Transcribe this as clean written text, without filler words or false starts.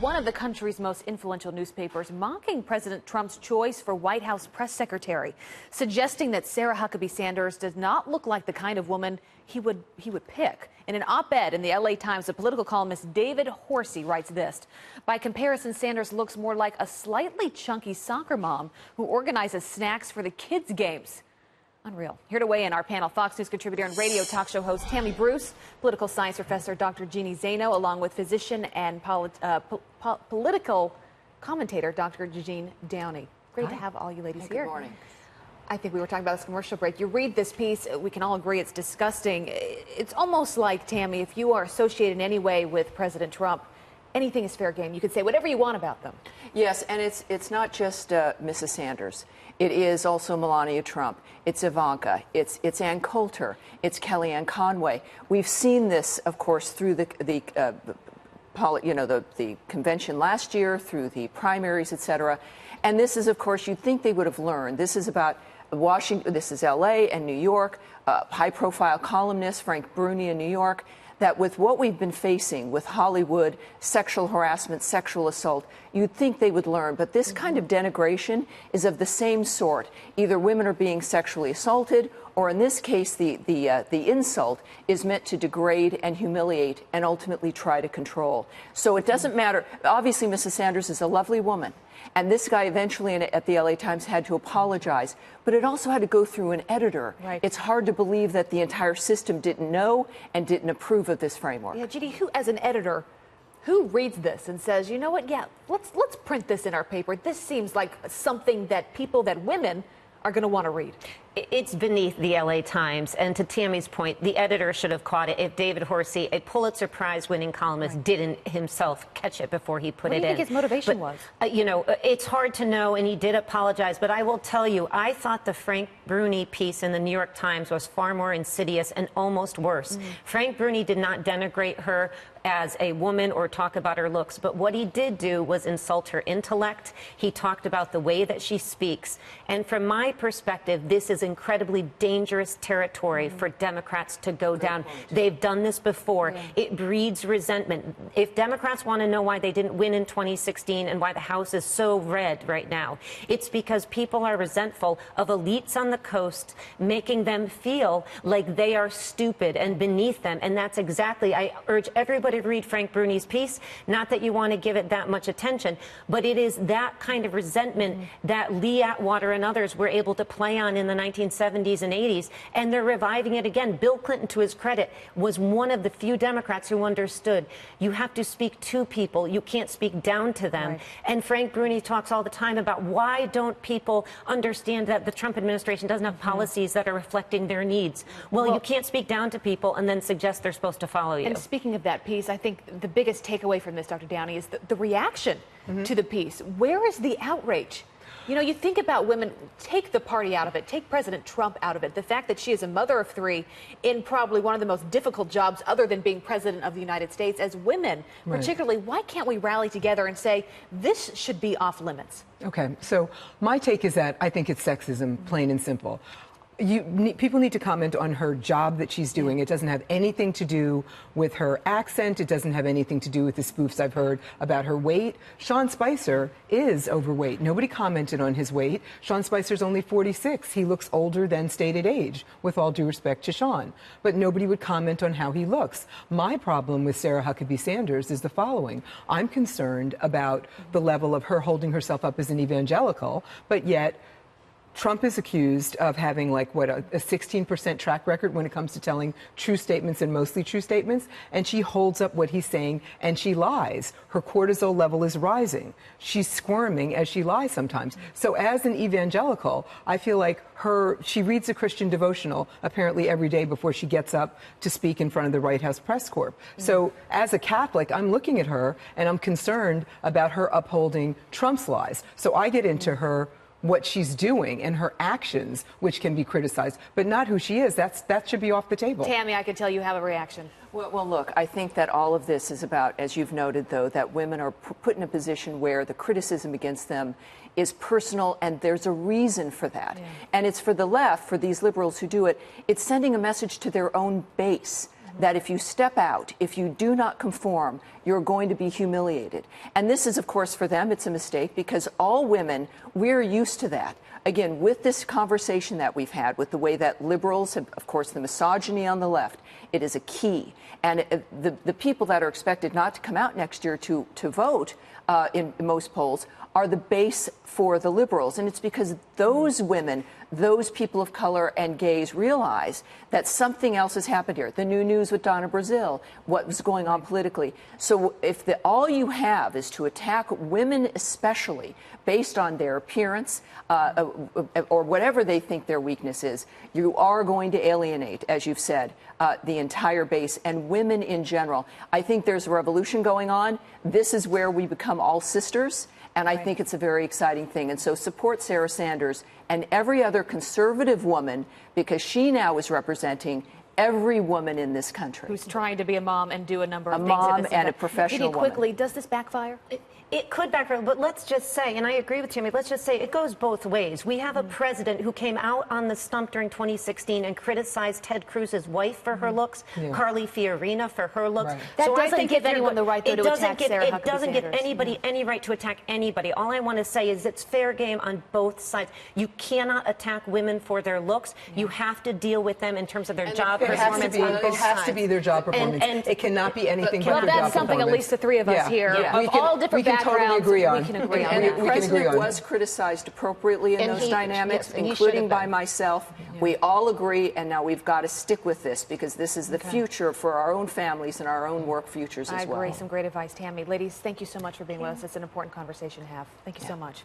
One of the country's most influential newspapers mocking President Trump's choice for White House press secretary, suggesting that Sarah Huckabee Sanders does not look like the kind of woman he would pick. In an op-ed in the LA Times, the political columnist David Horsey writes this: by comparison, Sanders looks more like a slightly chunky soccer mom who organizes snacks for the kids' games. Unreal. Here to weigh in, our panel, Fox News contributor and radio talk show host Tammy Bruce, political science professor Dr. Jeannie Zaino, along with physician and political commentator Dr. Eugene Downey. Great to have all you ladies here. Good morning. I think we were talking about this commercial break. You read this piece, we can all agree it's disgusting. It's almost like, Tammy, if you are associated in any way with President Trump, anything is fair game. You could say whatever you want about them. Yes, and it's not just Mrs. Sanders. It is also Melania Trump. It's Ivanka. It's Ann Coulter. It's Kellyanne Conway. We've seen this, of course, through the convention last year, through the primaries, etc. And this is, of course, you'd think they would have learned. This is about Washington. This is L.A. and New York. High-profile columnist Frank Bruni in New York. That with what we've been facing with Hollywood, sexual harassment, sexual assault, you'd think they would learn. But this kind of denigration is of the same sort. Either women are being sexually assaulted, or in this case, the insult is meant to degrade and humiliate and ultimately try to control. So it doesn't matter. Obviously, Mrs. Sanders is a lovely woman. And this guy eventually at the LA Times had to apologize. But it also had to go through an editor. Right. It's hard to believe that the entire system didn't know and didn't approve of this framework. Yeah, Judy, who, as an editor, who reads this and says, you know what, yeah, let's print this in our paper. This seems like something that women are going to want to read. It's beneath the LA Times. And to Tammy's point, the editor should have caught it if David Horsey, a Pulitzer Prize winning columnist, didn't himself catch it before he put it in. What do you think his motivation was? It's hard to know, and he did apologize. But I will tell you, I thought the Frank Bruni piece in the New York Times was far more insidious and almost worse. Frank Bruni did not denigrate her as a woman or talk about her looks, but what he did do was insult her intellect. He talked about the way that she speaks. And from my perspective, this is incredibly dangerous territory for Democrats to go down. They've done this before. It breeds resentment. If Democrats want to know why they didn't win in 2016 and why the House is so red right now, it's because people are resentful of elites on the coast making them feel like they are stupid and beneath them. And that's exactly, I urge everybody to read Frank Bruni's piece. Not that you want to give it that much attention, but it is that kind of resentment that Lee Atwater and others were able to play on in the 1970s and 80s, and they're reviving it again. Bill Clinton, to his credit, was one of the few Democrats who understood you have to speak to people. You can't speak down to them. Right. And Frank Bruni talks all the time about why don't people understand that the Trump administration doesn't have policies that are reflecting their needs. Well, you can't speak down to people and then suggest they're supposed to follow you. And speaking of that piece, I think the biggest takeaway from this, Dr. Downey, is the reaction to the piece. Where is the outrage? You know, you think about women, take the party out of it, take President Trump out of it. The fact that she is a mother of three in probably one of the most difficult jobs other than being president of the United States, as women, particularly, why can't we rally together and say this should be off limits? Okay, so my take is that I think it's sexism, plain and simple. People need to comment on her job that she's doing. It doesn't have anything to do with her accent. It doesn't have anything to do with the spoofs I've heard about her weight. Sean Spicer is overweight. Nobody commented on his weight. Sean Spicer's only 46. He looks older than stated age, with all due respect to Sean. But nobody would comment on how he looks. My problem with Sarah Huckabee Sanders is the following. I'm concerned about the level of her holding herself up as an evangelical, but yet Trump is accused of having, like, what, a 16% track record when it comes to telling true statements and mostly true statements. And she holds up what he's saying and she lies. Her cortisol level is rising. She's squirming as she lies sometimes. So as an evangelical, I feel like she reads a Christian devotional apparently every day before she gets up to speak in front of the White House press corps. So as a Catholic, I'm looking at her and I'm concerned about her upholding Trump's lies. So I get into what she's doing and her actions, which can be criticized, but not who she is. That should be off the table. Tammy, I can tell you have a reaction. Well, look, I think that all of this is about, as you've noted, though, that women are put in a position where the criticism against them is personal, and there's a reason for that. And it's for the left, for these liberals who do it, it's sending a message to their own base. that if you step out, if you do not conform, you're going to be humiliated. And this is, of course, for them, it's a mistake because all women, we're used to that. Again, with this conversation that we've had, with the way that liberals have, of course, the misogyny on the left, it is a key. And the people that are expected not to come out next year to vote in most polls are the base for the liberals. And it's because those women, those people of color and gays realize that something else has happened here. The new news with Donna Brazile, what was going on politically. So if all you have is to attack women especially based on their appearance or whatever they think their weakness is, you are going to alienate, as you've said, the entire base and women in general. I think there's a revolution going on. This is where we become all sisters. And I think it's a very exciting thing. And so support Sarah Sanders and every other conservative woman, because she now is representing every woman in this country. Who's trying to be a mom and do a number of things. A mom and a professional woman. Quickly, does this backfire? It could backfire, but let's just say, and I agree with Tammy, let's just say it goes both ways. We have a president who came out on the stump during 2016 and criticized Ted Cruz's wife for her looks, Carly Fiorina for her looks. Right. That doesn't give anyone the right, though, to attack Sarah Huckabee Sanders. It doesn't give anybody any right to attack anybody. All I want to say is it's fair game on both sides. You cannot attack women for their looks. You have to deal with them in terms of their job performance on both sides. It has to be their job performance. And it cannot be anything but their job performance. Well, that's something at least the three of us here, of all different backgrounds, totally agree on. we can agree on And that. the president was criticized appropriately in those dynamics, including by myself. We all agree, and now we've got to stick with this because this is the future for our own families and our own work futures as well. I agree. Some great advice, Tammy. Ladies, thank you so much for being with us. It's an important conversation to have. Thank you so much.